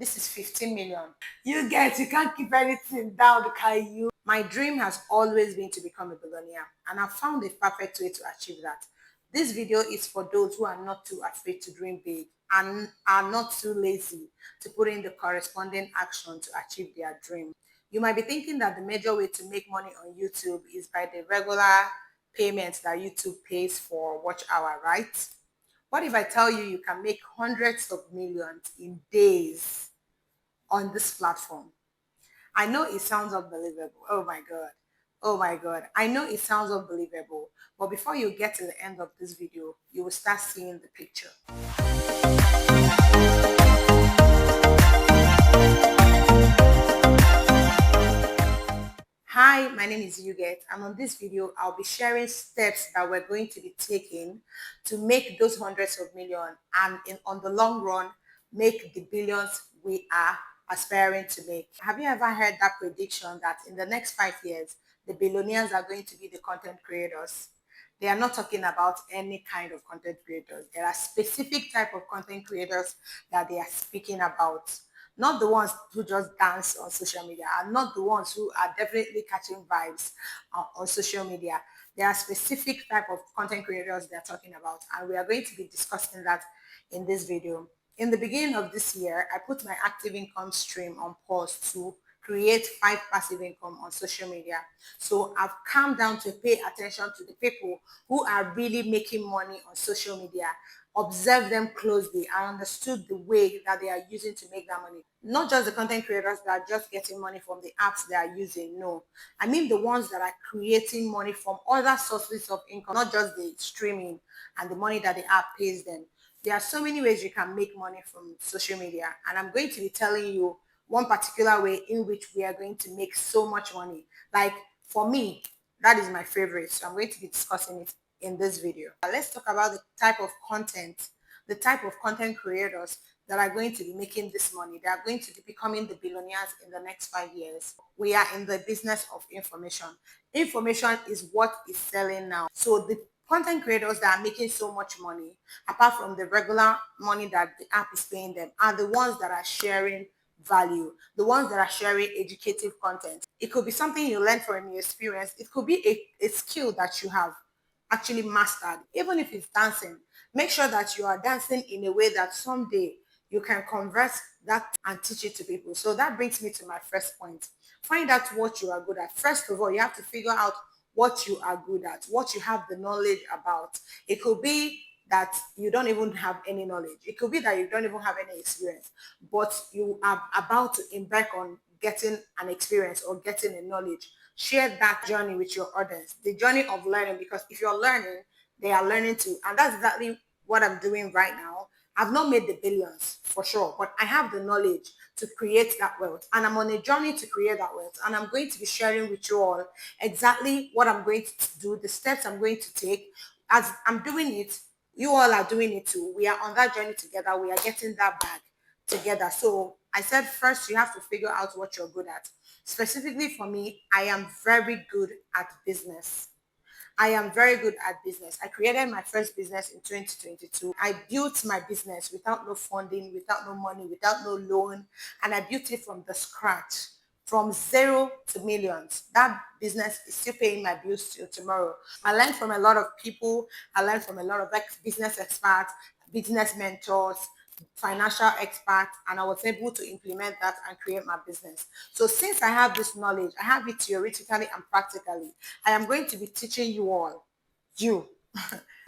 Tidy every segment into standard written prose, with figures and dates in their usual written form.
This is 15 million. You can't keep anything down, can you? My dream has always been to become a billionaire, and I've found a perfect way to achieve that. This video is for those who are not too afraid to dream big and are not too lazy to put in the corresponding action to achieve their dream. You might be thinking that the major way to make money on YouTube is by the regular payments that YouTube pays for watch hour, right? What if I tell you you can make hundreds of millions in days on this platform? I know it sounds unbelievable. Oh my God. Oh my God. I know it sounds unbelievable. But before you get to the end of this video, you will start seeing the picture. Hi, my name is Yuget, and on this video, I'll be sharing steps that we're going to be taking to make those hundreds of millions and on the long run, make the billions we are aspiring to make. Have you ever heard that prediction that in the next 5 years, the billionaires are going to be the content creators? They are not talking about any kind of content creators. There are specific type of content creators that they are speaking about. Not the ones who just dance on social media, and not the ones who are definitely catching vibes on social media. There are specific type of content creators they're talking about, and we are going to be discussing that in this video. In the beginning of this year, I put my active income stream on pause to create 5 passive income on social media. So I've calmed down to pay attention to the people who are really making money on social media, observe them closely, and understood the way that they are using to make that money. Not just the content creators that are just getting money from the apps they are using. No, I mean the ones that are creating money from other sources of income, not just the streaming and the money that the app pays them. There are so many ways you can make money from social media, and I'm going to be telling you one particular way in which we are going to make so much money. Like for me, that is my favorite. So I'm going to be discussing it in this video. Let's talk about the type of content creators that are going to be making this money. They are going to be becoming the billionaires in the next 5 years. We are in the business of information. Information is what is selling now. So the content creators that are making so much money, apart from the regular money that the app is paying them, are the ones that are sharing value, the ones that are sharing educative content. It could be something you learn from your experience. It could be a skill that you have actually mastered. Even if it's dancing, make sure that you are dancing in a way that someday you can convert that and teach it to people. So that brings me to my first point. Find out what you are good at. First of all, you have to figure out what you are good at, what you have the knowledge about. It could be that you don't even have any knowledge. It could be that you don't even have any experience, but you are about to embark on getting an experience or getting a knowledge. Share that journey with your audience, the journey of learning, because if you're learning, they are learning too. And that's exactly what I'm doing right now. I've not made the billions for sure, but I have the knowledge to create that wealth. And I'm on a journey to create that wealth. And I'm going to be sharing with you all exactly what I'm going to do, the steps I'm going to take. As I'm doing it, you all are doing it too. We are on that journey together. We are getting that bag together. So I said first you have to figure out what you're good at. Specifically for me, I am very good at business. I am very good at business. I created my first business in 2022. I built my business without no funding, without no money, without no loan, and I built it from the scratch, from zero to millions. That business is still paying my bills till tomorrow. I learned from a lot of people. I learned from a lot of business experts, business mentors, financial experts, and I was able to implement that and create my business. So since I have this knowledge, I have it theoretically and practically, I am going to be teaching you all, you.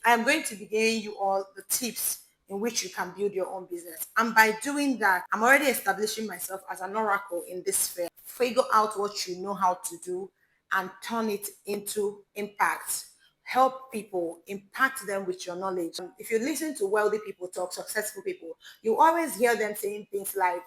I am going to be giving you all the tips in which you can build your own business. And by doing that, I'm already establishing myself as an oracle in this sphere. Figure out what you know how to do and turn it into impact. Help people, impact them with your knowledge. If you listen to wealthy people talk, successful people, you always hear them saying things like,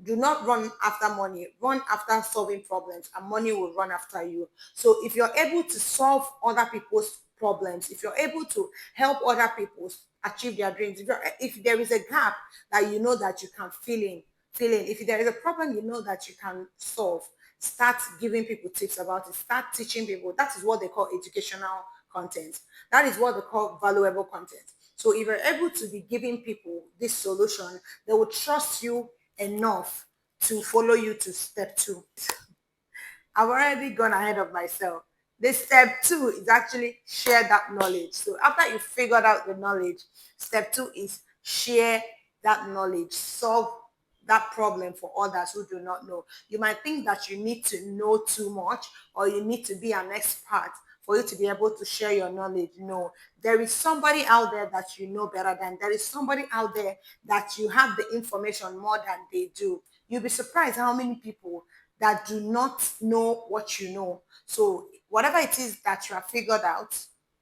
do not run after money, run after solving problems, and money will run after you. So if you're able to solve other people's problems, if you're able to help other people achieve their dreams, if there is a gap that you know that you can fill in, if there is a problem you know that you can solve, start giving people tips about it, start teaching people. That is what they call educational content. That is what they call valuable content. So if you're able to be giving people this solution, they will trust you enough to follow you to step two. I've already gone ahead of myself. The step two is actually share that knowledge. So after you figured out the knowledge, step two is share that knowledge, solve that problem for others who do not know. You might think that you need to know too much or you need to be an expert for you to be able to share your knowledge. No, there is somebody out there that you know better than. There is somebody out there that you have the information more than they do. You'll be surprised how many people that do not know what you know. So whatever it is that you have figured out,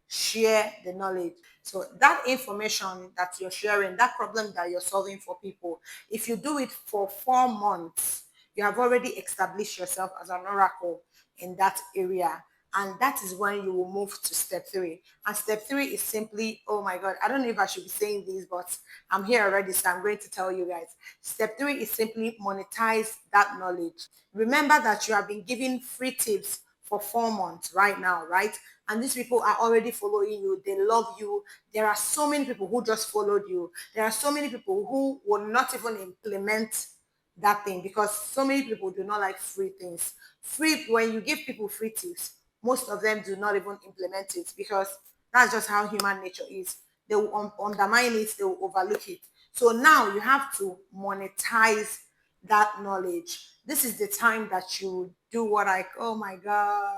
share the knowledge. So that information that you're sharing, that problem that you're solving for people, if you do it for 4 months, you have already established yourself as an oracle in that area. And that is when you will move to step three. And step three is simply, oh my God, I don't know if I should be saying this, but I'm here already, so I'm going to tell you guys. Step three is simply monetize that knowledge. Remember that you have been giving free tips for 4 months right now, right? And these people are already following you. They love you. There are so many people who just followed you. There are so many people who will not even implement that thing because so many people do not like free things. Free, when you give people free tips, most of them do not even implement it because that's just how human nature is. They will undermine it, they will overlook it. So now you have to monetize that knowledge. This is the time that you do what oh my God.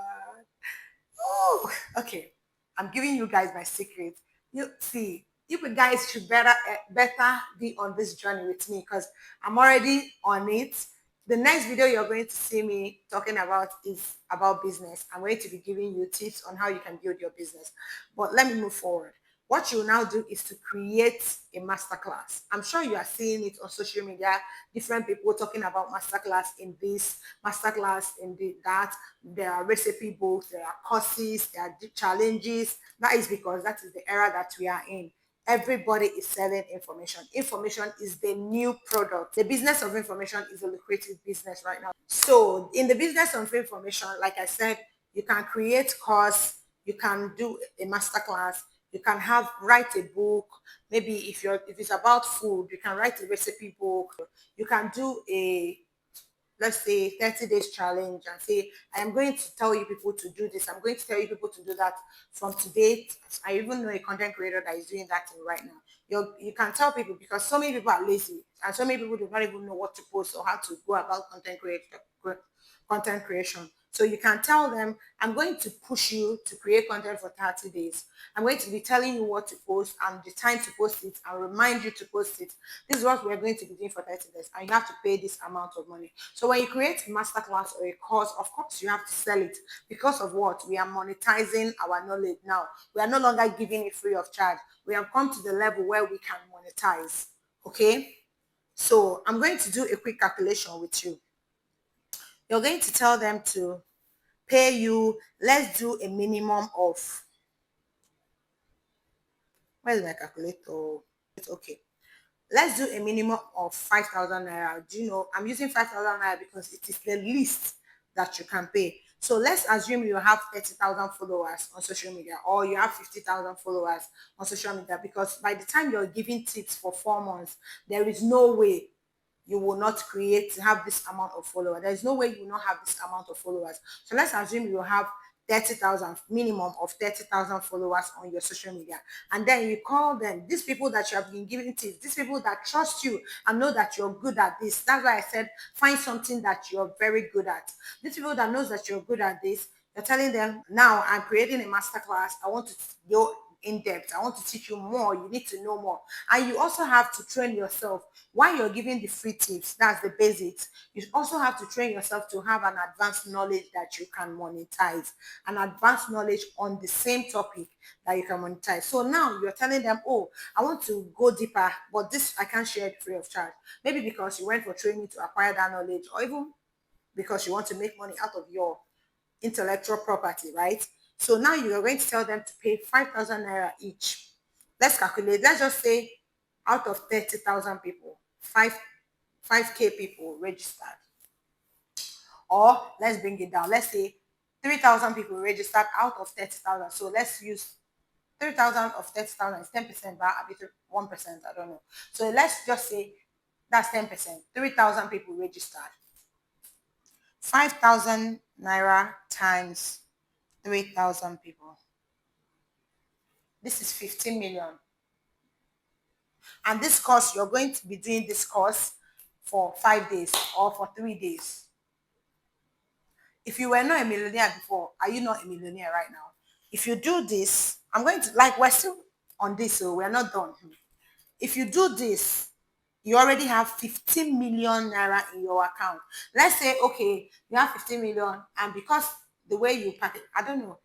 Oh, okay. I'm giving you guys my secret. You see, you guys should better be on this journey with me because I'm already on it. The next video you're going to see me talking about is about business. I'm going to be giving you tips on how you can build your business. But let me move forward. What you will now do is to create a masterclass. I'm sure you are seeing it on social media, different people talking about masterclass in this, masterclass in that. There are recipe books, there are courses, there are challenges. That is because that is the era that we are in. Everybody is selling information. Information is the new product. The business of information is a lucrative business right now. So in the business of information, like I said, you can create course, you can do a masterclass, you can write a book. Maybe if it's about food, you can write a recipe book. You can do a, let's say, 30 days challenge and say, I am going to tell you people to do this. I'm going to tell you people to do that from today. I even know a content creator that is doing that right now. You can tell people because so many people are lazy and so many people do not even know what to post or how to go about content creation. So you can tell them, I'm going to push you to create content for 30 days. I'm going to be telling you what to post and the time to post it and remind you to post it. This is what we're going to be doing for 30 days and you have to pay this amount of money. So when you create a masterclass or a course, of course you have to sell it because of what? We are monetizing our knowledge now. We are no longer giving it free of charge. We have come to the level where we can monetize. Okay? So I'm going to do a quick calculation with you. You're going to tell them to pay you, let's do a minimum of, where's my calculator? Okay. Let's do a minimum of 5,000 naira. Do you know, I'm using 5,000 naira because it is the least that you can pay. So let's assume you have 30,000 followers on social media or you have 50,000 followers on social media because by the time you're giving tips for 4 months, there is no way you will not have this amount of followers. There is no way you will not have this amount of followers. So let's assume you have 30,000, minimum of 30,000 followers on your social media. And then you call them, these people that you have been giving tips, these people that trust you and know that you're good at this. That's why I said, find something that you're very good at. These people that knows that you're good at this, you're telling them, now I'm creating a masterclass. I want to go in depth. I want to teach you more. You need to know more. And you also have to train yourself while you're giving the free tips. That's the basics. You also have to train yourself to have an advanced knowledge that you can monetize, an advanced knowledge on the same topic that you can monetize. So now you're telling them, oh, I want to go deeper, but this I can't share it free of charge. Maybe because you went for training to acquire that knowledge, or even because you want to make money out of your intellectual property, right? So now you are going to tell them to pay 5,000 naira each. Let's calculate. Let's just say out of 30,000 people, 5K people registered. Or let's bring it down. Let's say 3,000 people registered out of 30,000. So let's use 3,000 of 30,000 is 10%, but I'll be 1%. I don't know. So let's just say That's 10%. 3,000 people registered. 5,000 naira times 3,000 people. This is 15 million. And this course, you're going to be doing this course for 5 days or for 3 days. If you were not a millionaire before, are you not a millionaire right now? If you do this, I'm going to, like, we're still on this, so we're not done. If you do this, you already have 15 million naira in your account. Let's say, okay, you have 15 million, and because the way you package, I don't know,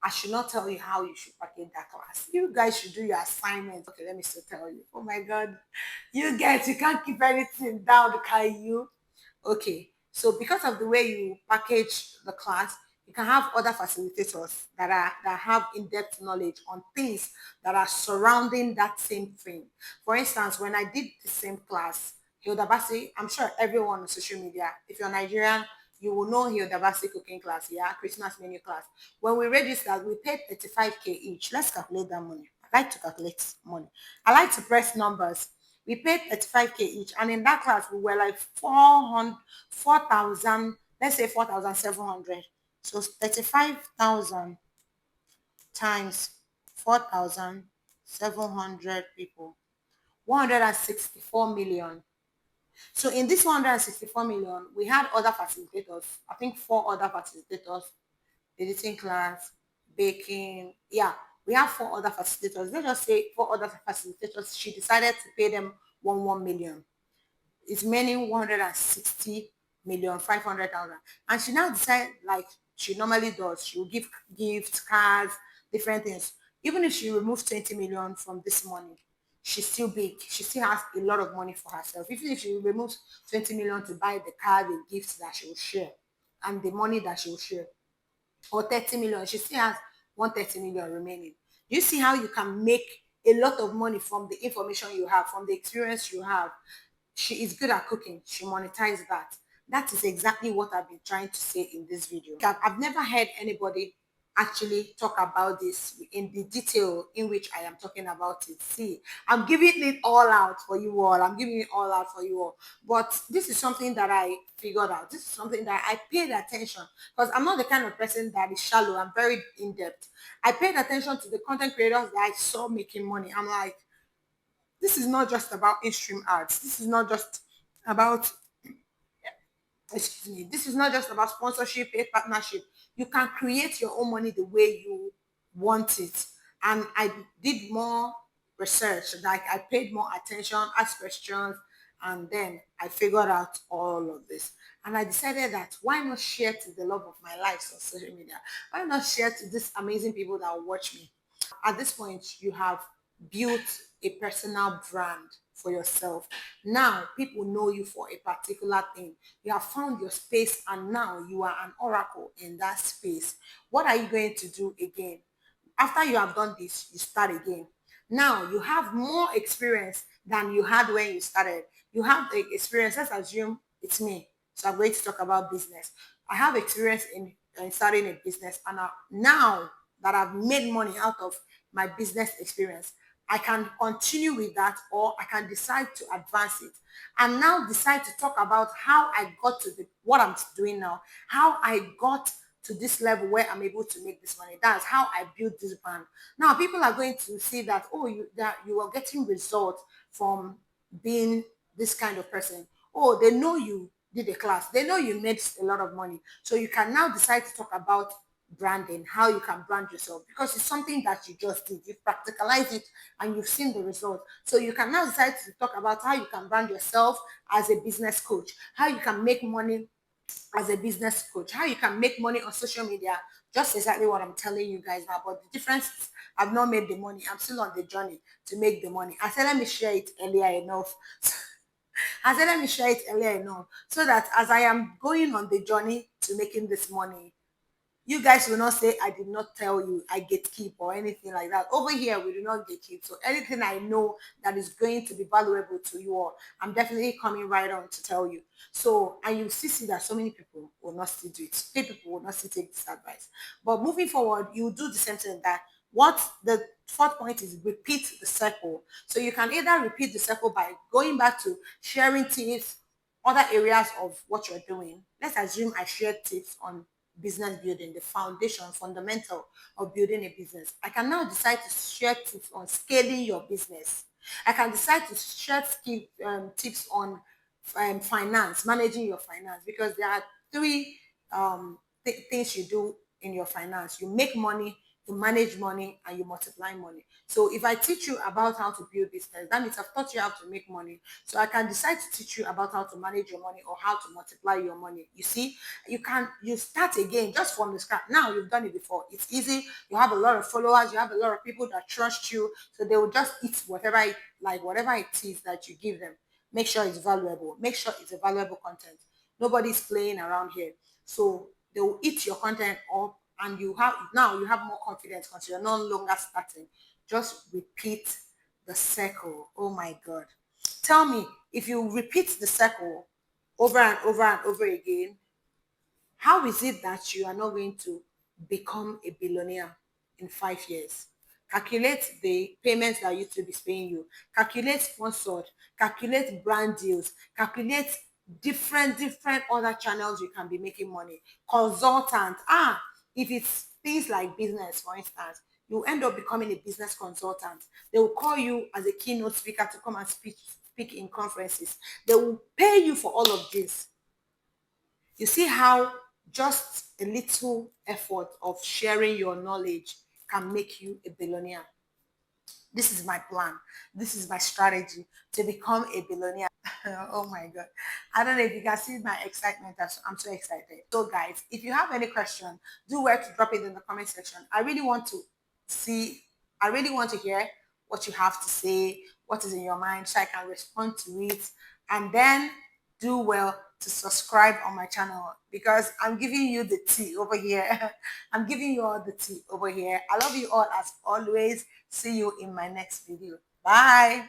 I should not tell you how you should package that class. You guys should do your assignment. Okay, let me still tell you. Oh my God. You guys, you can't keep anything down, can you? Okay, so because of the way you package the class, you can have other facilitators that have in-depth knowledge on things that are surrounding that same thing. For instance, when I did the same class, Hilda Basi, I'm sure everyone on social media, if you're Nigerian, you will know Hilda Basi cooking class, yeah, Christmas menu class. When we registered, we paid 35K each. Let's calculate that money. I like to calculate money. I like to press numbers. We paid 35K each, and in that class we were like 400, 4,000, let's say 4,700. So 35,000 times 4,700 people, 164 million. So in this 164 million, we had other facilitators, I think four other facilitators, editing class, baking. Yeah, we have four other facilitators. Let's just say four other facilitators. She decided to pay them 1 million. It's meaning 160 million 500,000. And she now decided, like she normally does, she will give gifts, cards, different things. Even if she removes 20 million from this money, she's still big. She still has a lot of money for herself. Even if she removes 20 million to buy the card, the gifts that she will share, and the money that she will share, or 30 million, she still has 130 million remaining. You see how you can make a lot of money from the information you have, from the experience you have. She is good at cooking. She monetized that. That is exactly what I've been trying to say in this video. I've never heard anybody actually talk about this in the detail in which I am talking about it. See, I'm giving it all out for you all. I'm giving it all out for you all. But this is something that I figured out. This is something that I paid attention, because I'm not the kind of person that is shallow. I'm very in-depth. I paid attention to the content creators that I saw making money. I'm like, this is not just about in-stream ads. This is not just about, excuse me, this is not just about sponsorship, paid partnership. You can create your own money the way you want it. And I did more research, like I paid more attention, asked questions, and then I figured out all of this. And I decided that why not share to the love of my life on social media? Why not share to these amazing people that watch me? At this point, you have built a personal brand for yourself. Now people know you for a particular thing. You have found your space, and now you are an oracle in that space. What are you going to do again? After you have done this, you start again. Now you have more experience than you had when you started. You have the experience. Let's assume it's me. So I'm going to talk about business. I have experience in starting a business, and now that I've made money out of my business experience, I can continue with that, or I can decide to advance it and now decide to talk about how I got to what I'm doing now, how I got to this level where I'm able to make this money. That's how I built this brand. Now people are going to see that, oh, you are getting results from being this kind of person. Oh, they know you did a class. They know you made a lot of money. So you can now decide to talk about branding, how you can brand yourself, because it's something that you just did. You've practicalized it and you've seen the result. So you can now decide to talk about how you can brand yourself as a business coach, how you can make money as a business coach, how you can make money on social media, just exactly what I'm telling you guys now. But the difference is I've not made the money. I'm still on the journey to make the money. I said, let me share it earlier enough. I said, let me share it earlier enough so that as I am going on the journey to making this money, you guys will not say I did not tell you, I gatekeep or anything like that. Over here, we do not gatekeep. So anything I know that is going to be valuable to you all, I'm definitely coming right on to tell you. So, and you see that so many people will not still do it. People will not still take this advice. But moving forward, you do the same thing, that What the fourth point is, repeat the circle. So you can either repeat the circle by going back to sharing tips, other areas of what you're doing. Let's assume I shared tips on business building, the foundation, fundamental of building a business. I can now decide to share tips on scaling your business. I can decide to share tips on finance, managing your finance, because there are three things you do in your finance. You make money, you manage money, and you multiply money. So if I teach you about how to build business, that means I've taught you how to make money. So I can decide to teach you about how to manage your money or how to multiply your money. You see, you start again just from the scratch. Now you've done it before. It's easy. You have a lot of followers, you have a lot of people that trust you. So they will just eat whatever it is that you give them. Make sure it's valuable. Make sure it's a valuable content. Nobody's playing around here. So they will eat your content up, and you have more confidence because you're no longer starting. Just repeat the circle. Oh my God. Tell me, if you repeat the circle over and over and over again, how is it that you are not going to become a billionaire in 5 years? Calculate the payments that YouTube is paying you. Calculate sponsored. Calculate brand deals. Calculate different other channels you can be making money. Consultant. If it's things like business, for instance, you end up becoming a business consultant. They will call you as a keynote speaker to come and speak in conferences. They will pay you for all of this. You see how just a little effort of sharing your knowledge can make you a billionaire. This is my plan. This is my strategy to become a billionaire. Oh my God. I don't know if you can see my excitement. I'm so excited. So guys, if you have any question, do well to drop it in the comment section. See, I really want to hear what you have to say, what is in your mind, so I can respond to it. And then do well to subscribe on my channel, because I'm giving you the tea over here. I'm giving you all the tea over here. I love you all as always. See you in my next video. Bye.